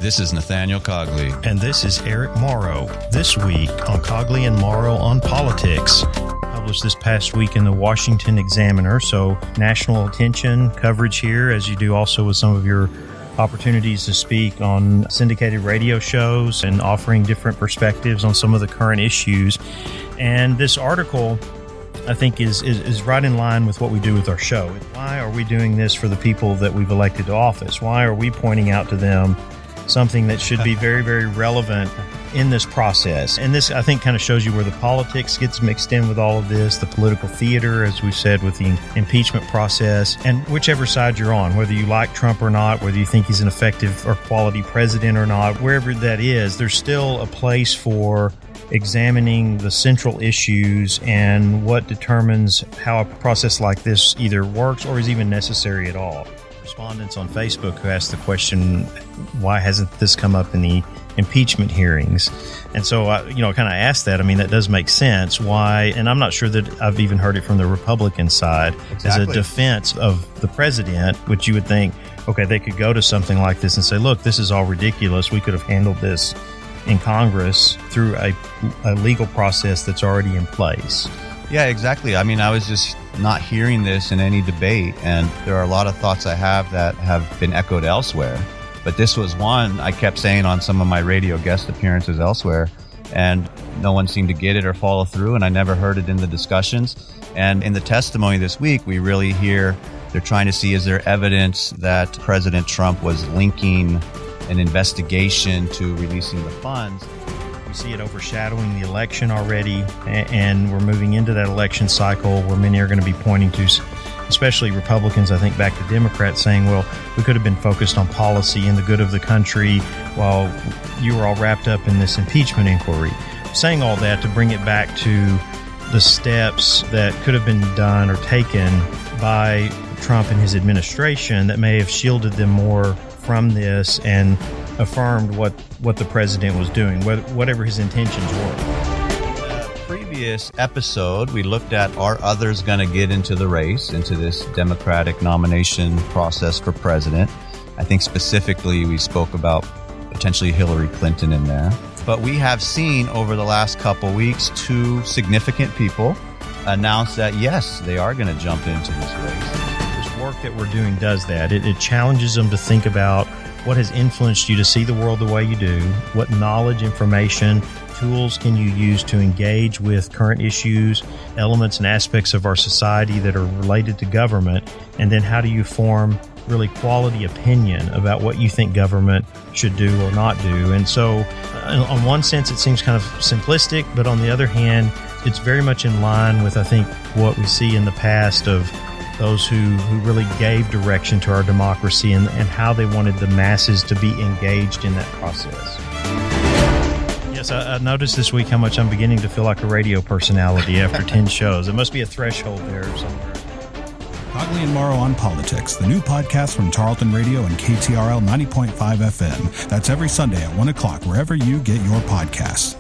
This is Nathaniel Cogley. And this is Eric Morrow. This week on Cogley and Morrow on Politics. Published this past week in the Washington Examiner, so national attention coverage here, as you do also with some of your opportunities to speak on syndicated radio shows and offering different perspectives on some of the current issues. And this article, I think, is right in line with what we do with our show. Why are we doing this for the people that we've elected to office? Why are we pointing out to them something that should be very, very relevant in this process? And this, I think, kind of shows you where the politics gets mixed in with all of this, the political theater, as we've said, with the impeachment process, and whichever side you're on, whether you like Trump or not, whether you think he's an effective or quality president or not, wherever that is, there's still a place for examining the central issues and what determines how a process like this either works or is even necessary at all. Respondents on Facebook who asked the question, why hasn't this come up in the impeachment hearings? And so I kind of asked that. I mean, that does make sense. Why? And I'm not sure that I've even heard it from the Republican side as a defense of the president, which you would think, okay, they could go to something like this and say, look, this is all ridiculous. We could have handled this in Congress through a legal process that's already in place. Yeah, exactly. I mean, I was just not hearing this in any debate, and there are a lot of thoughts I have that have been echoed elsewhere. But this was one I kept saying on some of my radio guest appearances elsewhere, and no one seemed to get it or follow through, and I never heard it in the discussions. And in the testimony this week, we really hear they're trying to see, is there evidence that President Trump was linking an investigation to releasing the funds? We see it overshadowing the election already, and we're moving into that election cycle where many are going to be pointing to, especially Republicans, I think, back to Democrats, saying, well, we could have been focused on policy and the good of the country while you were all wrapped up in this impeachment inquiry. Saying all that to bring it back to the steps that could have been done or taken by Trump and his administration that may have shielded them more from this and affirmed what the president was doing, whatever his intentions were. Previous episode, we looked at, are others going to get into the race, into this Democratic nomination process for president? I think specifically we spoke about potentially Hillary Clinton in there. But we have seen over the last couple weeks 2 significant people announce that, yes, they are going to jump into this race. This work that we're doing does that. It challenges them to think about what has influenced you to see the world the way you do, what knowledge, information, tools can you use to engage with current issues, elements and aspects of our society that are related to government, and then how do you form really quality opinion about what you think government should do or not do. And so on one sense it seems kind of simplistic, but on the other hand it's very much in line with, I think, what we see in the past of those who really gave direction to our democracy and how they wanted the masses to be engaged in that process. Yes, I noticed this week how much I'm beginning to feel like a radio personality after 10 shows. There must be a threshold there somewhere. Cogley and Morrow on Politics, the new podcast from Tarleton Radio and KTRL 90.5 FM. That's every Sunday at 1 o'clock, wherever you get your podcasts.